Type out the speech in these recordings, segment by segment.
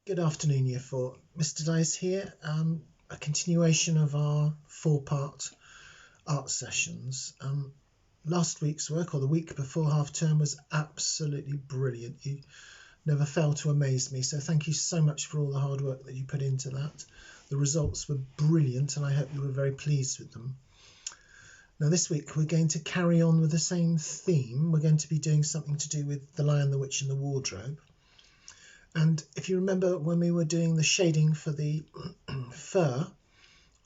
Good afternoon, Year 4. Mr. Dice here. A continuation of our four-part art sessions. Last week's work, or the week before half term, was absolutely brilliant. You never failed to amaze me, so thank you so much for all the hard work that you put into that. The results were brilliant, and I hope you were very pleased with them. Now this week we're going to carry on with the same theme. We're going to be doing something to do with The Lion, the Witch and the Wardrobe. And if you remember when we were doing the shading for the fur,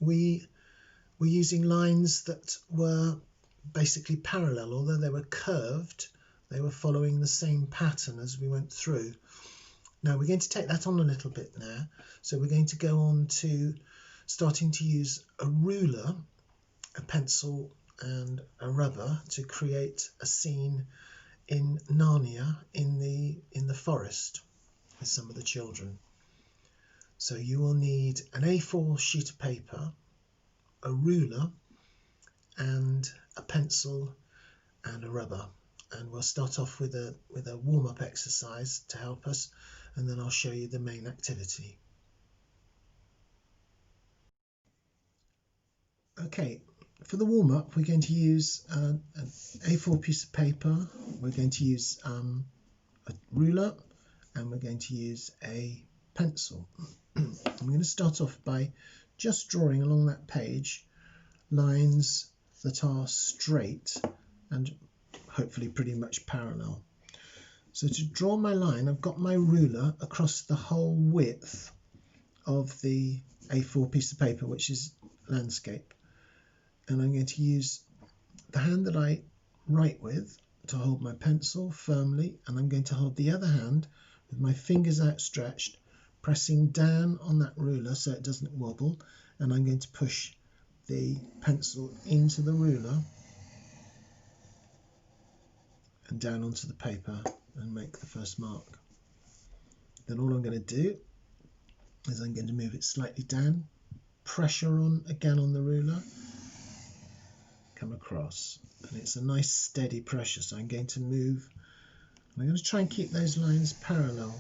we were using lines that were basically parallel. Although they were curved, they were following the same pattern as we went through. Now we're going to take that on a little bit now. So we're going to go on to starting to use a ruler, a pencil and a rubber to create a scene in Narnia in the forest with some of the children. So you will need an A4 sheet of paper, a ruler and a pencil and a rubber, and we'll start off with a warm-up exercise to help us, and then I'll show you the main activity. Okay, for the warm-up we're going to use an A4 piece of paper, we're going to use a ruler, and we're going to use a pencil. I'm going to start off by just drawing along that page lines that are straight and hopefully pretty much parallel. So to draw my line, I've got my ruler across the whole width of the A4 piece of paper, which is landscape. And I'm going to use the hand that I write with to hold my pencil firmly, and I'm going to hold the other hand with my fingers outstretched, pressing down on that ruler so it doesn't wobble, and I'm going to push the pencil into the ruler and down onto the paper and make the first mark. Then all I'm going to do is I'm going to move it slightly down, pressure on again on the ruler, come across, and it's a nice steady pressure, so I'm going to move, and I'm going to try and keep those lines parallel.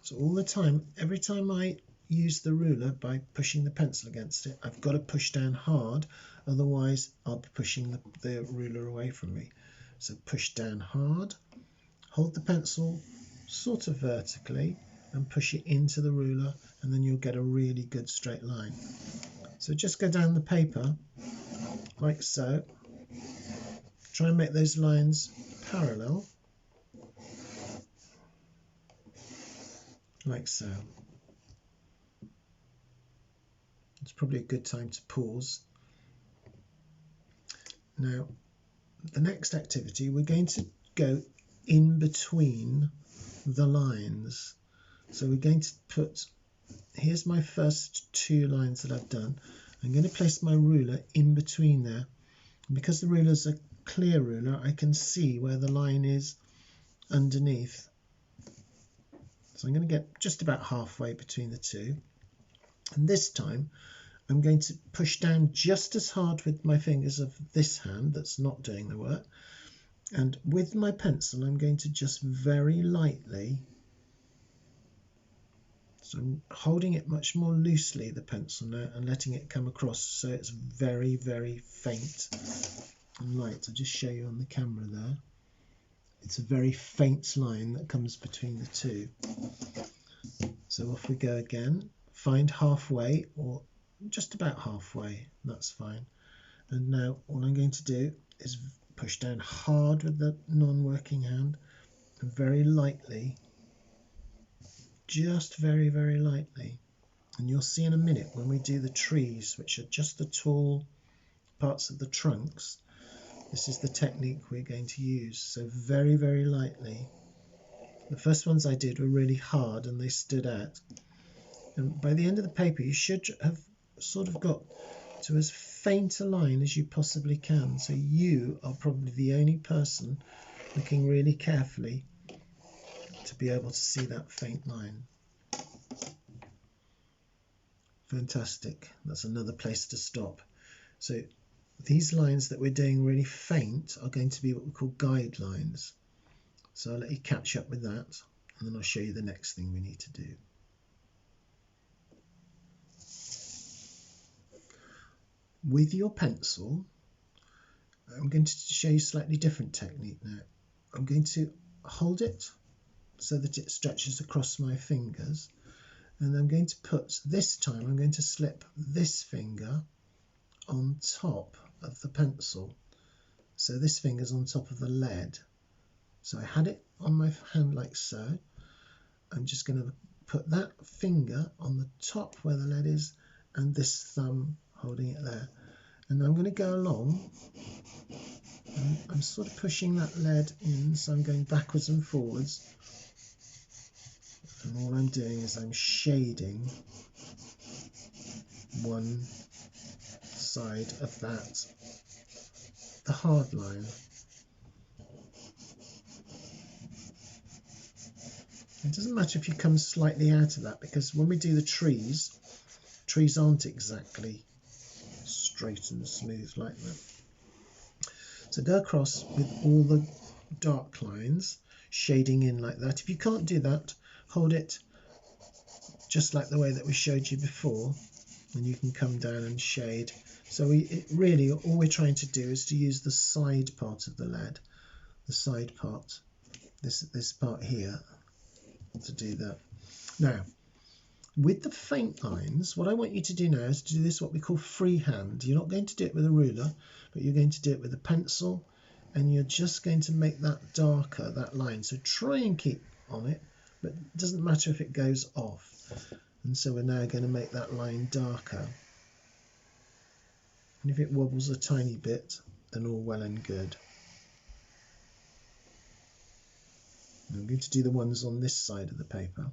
So all the time, every time I use the ruler by pushing the pencil against it, I've got to push down hard, otherwise I'll be pushing the ruler away from me. So push down hard, hold the pencil sort of vertically and push it into the ruler, and then you'll get a really good straight line. So just go down the paper like so, try and make those lines parallel like so. It's probably a good time to pause. Now the next activity, we're going to go in between the lines. So we're going to put, here's my first two lines that I've done. I'm going to place my ruler in between there. And because the ruler is a clear ruler, I can see where the line is underneath. So I'm going to get just about halfway between the two. And this time I'm going to push down just as hard with my fingers of this hand that's not doing the work. And with my pencil, I'm going to just very lightly, so I'm holding it much more loosely, the pencil now, and letting it come across so it's very, very faint and light. I'll just show you on the camera there. It's a very faint line that comes between the two. So off we go again. Find halfway, or just about halfway, that's fine. And now all I'm going to do is push down hard with the non-working hand and very lightly, just very, very lightly. And you'll see in a minute when we do the trees, which are just the tall parts of the trunks, this is the technique we're going to use. So very, very lightly. The first ones I did were really hard and they stood out. And by the end of the paper, you should have sort of got to as faint a line as you possibly can. So you are probably the only person looking really carefully to be able to see that faint line. Fantastic. That's another place to stop. So these lines that we're doing really faint are going to be what we call guidelines. So I'll let you catch up with that, and then I'll show you the next thing we need to do. with your pencil, I'm going to show you a slightly different technique now. I'm going to hold it so that it stretches across my fingers, and I'm going to put, this time I'm going to slip this finger on top of the pencil. So this finger's on top of the lead. So I had it on my hand like so. I'm just going to put that finger on the top where the lead is, and this thumb holding it there. And I'm going to go along, and I'm sort of pushing that lead in, so I'm going backwards and forwards. And all I'm doing is I'm shading one side of that, the hard line. It doesn't matter if you come slightly out of that, because when we do the trees aren't exactly straight and smooth like that. So go across with all the dark lines, shading in like that. If you can't do that, hold it just like the way that we showed you before, and you can come down and shade. So really all we're trying to do is to use the side part of the lead, the side part, this part here, to do that. Now, with the faint lines, what I want you to do now is to do this what we call freehand. You're not going to do it with a ruler, but you're going to do it with a pencil, and you're just going to make that darker, that line. So try and keep on it, but it doesn't matter if it goes off. And so we're now going to make that line darker. And if it wobbles a tiny bit, then all well and good. And I'm going to do the ones on this side of the paper.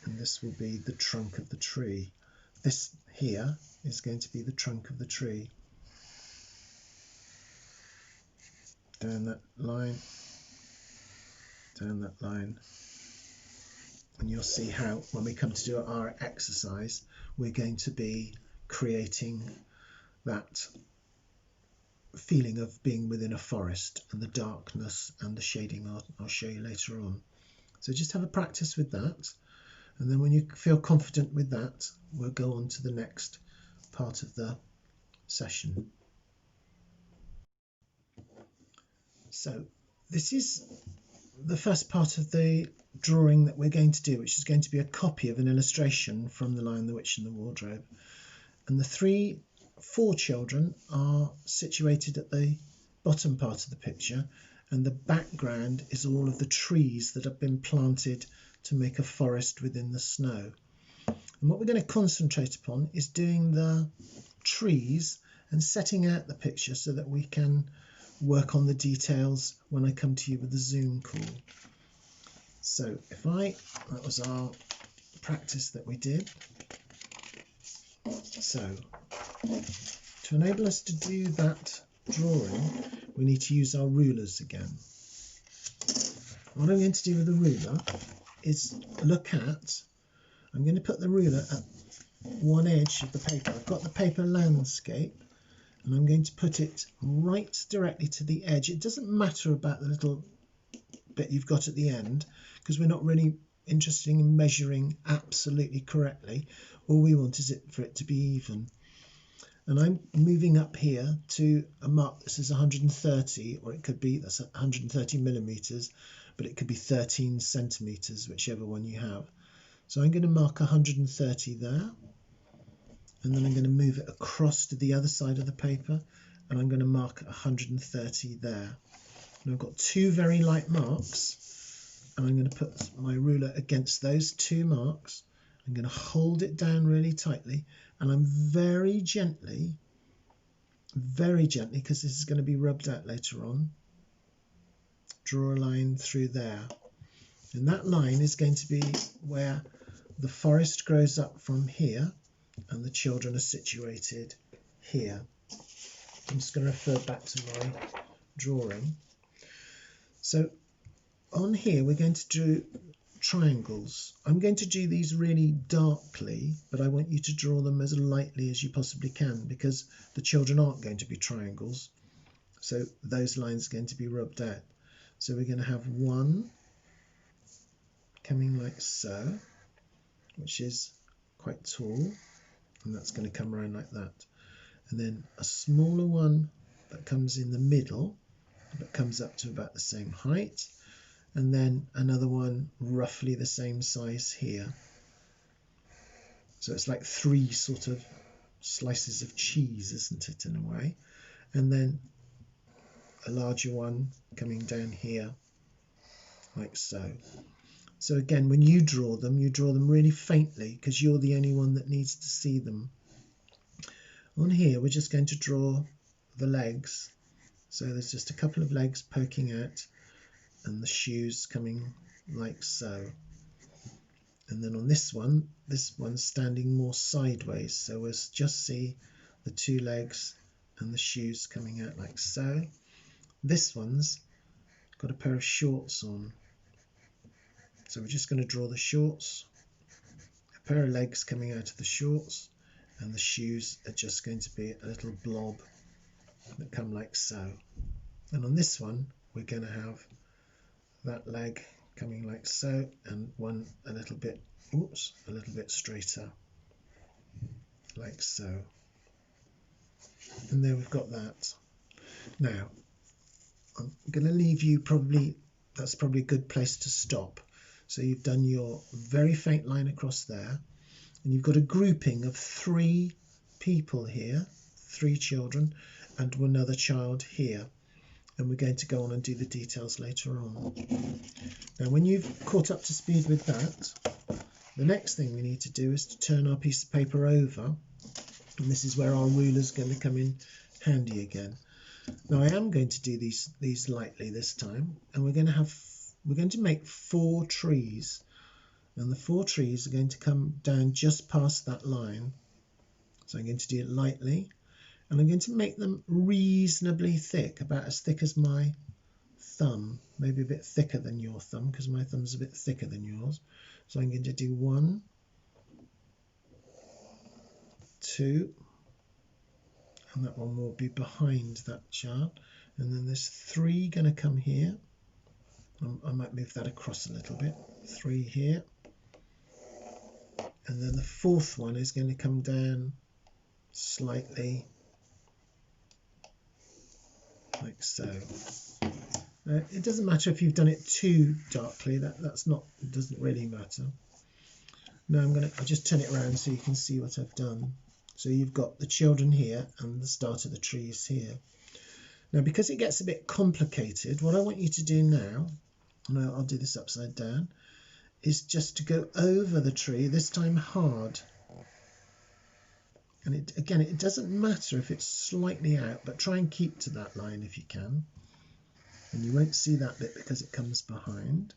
And this will be the trunk of the tree. This here is going to be the trunk of the tree. Down that line, down that line. And you'll see how when we come to do our exercise, we're going to be creating that feeling of being within a forest, and the darkness and the shading I'll show you later on. So just have a practice with that. And then when you feel confident with that, we'll go on to the next part of the session. So this is the first part of the drawing that we're going to do, which is going to be a copy of an illustration from The Lion, the Witch and the Wardrobe. And the four children are situated at the bottom part of the picture, and the background is all of the trees that have been planted to make a forest within the snow. And what we're going to concentrate upon is doing the trees and setting out the picture so that we can work on the details when I come to you with the Zoom call. So that was our practice that we did. So to enable us to do that drawing, we need to use our rulers again. What I'm going to do with the ruler is I'm going to put the ruler at one edge of the paper. I've got the paper landscape, and I'm going to put it right directly to the edge. It doesn't matter about the little bit you've got at the end, because we're not really interested in measuring absolutely correctly. All we want is for it to be even. And I'm moving up here to a mark that says 130, or it could be, that's 130 millimeters, but it could be 13 centimeters, whichever one you have. So I'm going to mark 130 there, and then I'm going to move it across to the other side of the paper, and I'm going to mark 130 there. And I've got two very light marks, and I'm going to put my ruler against those two marks. I'm going to hold it down really tightly, and I'm very gently, because this is going to be rubbed out later on, draw a line through there. And that line is going to be where the forest grows up from here, and the children are situated here. I'm just going to refer back to my drawing. So on here we're going to do triangles. I'm going to do these really darkly, but I want you to draw them as lightly as you possibly can, because the children aren't going to be triangles, so those lines are going to be rubbed out. So we're going to have one coming like so, which is quite tall, and that's going to come around like that. And then a smaller one that comes in the middle, that comes up to about the same height, and then another one roughly the same size here. So it's like 3 sort of slices of cheese, isn't it, in a way? And then a larger one coming down here, like so. So again, when you draw them really faintly, because you're the only one that needs to see them. On here, we're just going to draw the legs. So there's just a couple of legs poking out, and the shoes coming like so. And then on this one's standing more sideways, so we'll just see the 2 legs and the shoes coming out like so. This one's got a pair of shorts on, so we're just going to draw the shorts, a pair of legs coming out of the shorts, and the shoes are just going to be a little blob that come like so. And on this one, we're going to have that leg coming like so, and one a little bit straighter, like so. And there we've got that. Now, I'm going to leave you that's probably a good place to stop. So you've done your very faint line across there, and you've got a grouping of 3 people here, 3 children, and one other child here. And we're going to go on and do the details later on. Now, when you've caught up to speed with that, the next thing we need to do is to turn our piece of paper over. And this is where our ruler's going to come in handy again. Now, I am going to do these lightly this time, and we're going to make 4 trees. And the 4 trees are going to come down just past that line. So I'm going to do it lightly, and I'm going to make them reasonably thick, about as thick as my thumb, maybe a bit thicker than your thumb, because my thumb's a bit thicker than yours. So I'm going to do 1, 2, and that one will be behind that child, and then there's 3 going to come here. I might move that across a little bit. 3 here. And then the 4th one is going to come down slightly like so. It doesn't matter if you've done it too darkly. It doesn't really matter. Now I'll just turn it around so you can see what I've done. So you've got the children here and the start of the trees here. Now, because it gets a bit complicated, what I want you to do now, and I'll do this upside down, is just to go over the tree, this time hard. And it doesn't matter if it's slightly out, but try and keep to that line if you can. And you won't see that bit because it comes behind.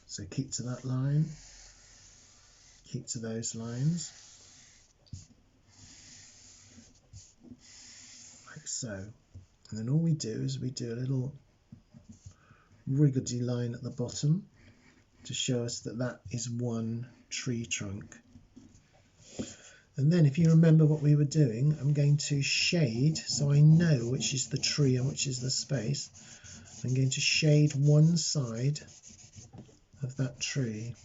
So keep to that line, keep to those lines, like so. And then all we do is we do a little wriggly line at the bottom to show us that that is one tree trunk. And then if you remember what we were doing, I'm going to shade, so I know which is the tree and which is the space. I'm going to shade one side of that tree.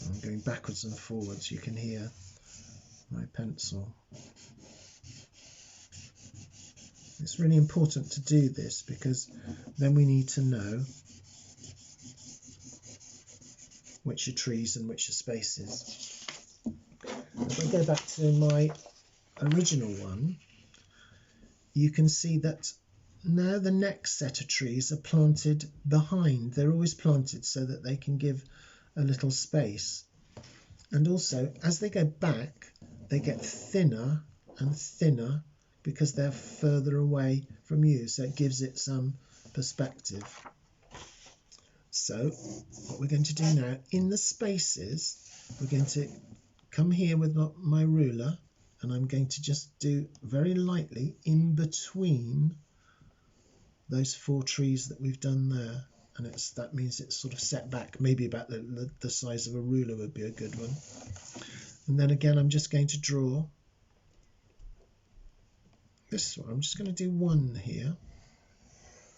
I'm going backwards and forwards, you can hear my pencil. It's really important to do this because then we need to know which are trees and which are spaces. If I go back to my original one, you can see that now the next set of trees are planted behind. They're always planted so that they can give a little space. And also, as they go back, they get thinner and thinner because they're further away from you. So it gives it some perspective. So what we're going to do now, in the spaces, we're going to come here with my ruler, and I'm going to just do very lightly in between those 4 trees that we've done there. And that means it's sort of set back, maybe about the size of a ruler would be a good one. And then again, I'm just going to draw this one. I'm just going to do 1 here.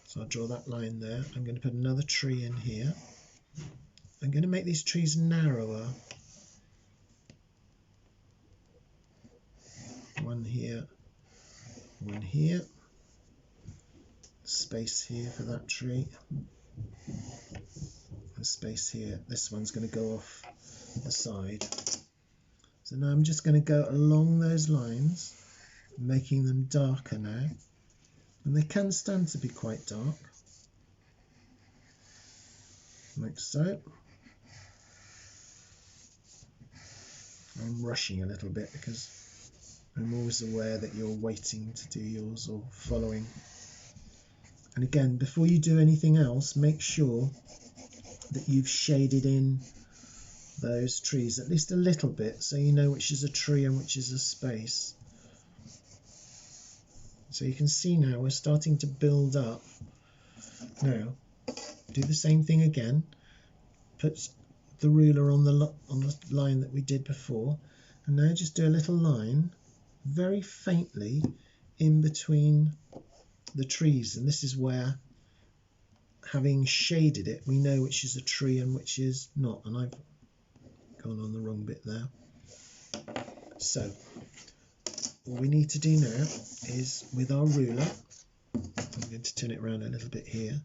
So I'll draw that line there. I'm going to put another tree in here. I'm going to make these trees narrower. One here, one here. Space here for that tree. A space here. This one's going to go off the side. So now I'm just going to go along those lines, making them darker now. And they can stand to be quite dark. Like so. I'm rushing a little bit because I'm always aware that you're waiting to do yours or following. And again, before you do anything else, make sure that you've shaded in those trees at least a little bit so you know which is a tree and which is a space. So you can see now we're starting to build up. Now, do the same thing again. Put the ruler on the line that we did before, and now just do a little line very faintly in between the trees, and this is where, having shaded it, we know which is a tree and which is not, and I've gone on the wrong bit there. So what we need to do now is, with our ruler, I'm going to turn it around a little bit here,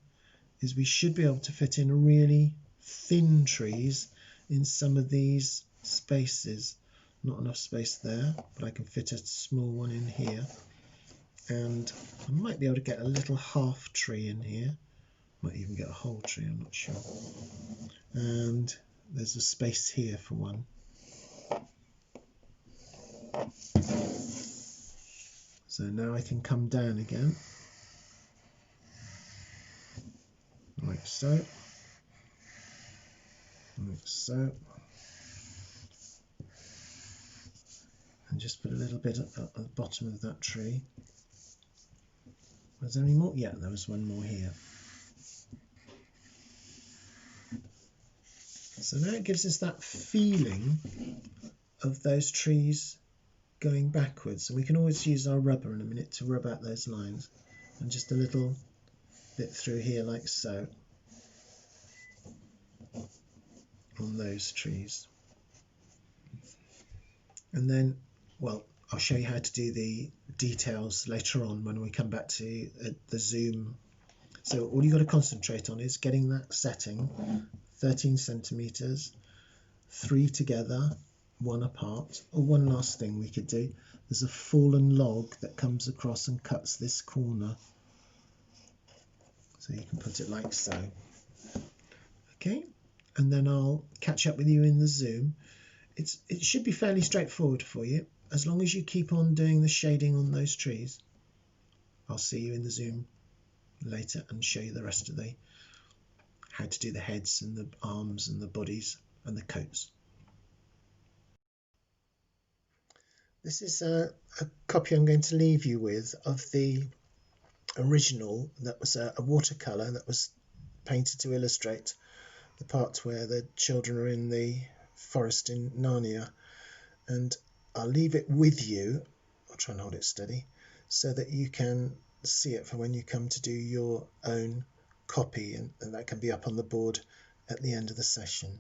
is we should be able to fit in really thin trees in some of these spaces. Not enough space there, but I can fit a small one in here, and I might be able to get a little half tree in here. Might even get a whole tree, I'm not sure. And there's a space here for one. So now I can come down again, like so, like so, and just put a little bit at the bottom of that tree. Was there any more? Yeah, there was one more here. So now it gives us that feeling of those trees going backwards, and we can always use our rubber in a minute to rub out those lines, and just a little bit through here like so on those trees. And then, well, I'll show you how to do the details later on when we come back to the zoom. So all you've got to concentrate on is getting that setting, 13 centimeters, 3 together, 1 apart. Or one last thing we could do, there's a fallen log that comes across and cuts this corner. So you can put it like so. Okay, and then I'll catch up with you in the zoom. It should be fairly straightforward for you, as long as you keep on doing the shading on those trees. I'll see you in the zoom later and show you the rest of how to do the heads and the arms and the bodies and the coats. This is a copy I'm going to leave you with of the original that was a watercolour that was painted to illustrate the part where the children are in the forest in Narnia, and I'll leave it with you. I'll try and hold it steady so that you can see it for when you come to do your own copy, and that can be up on the board at the end of the session.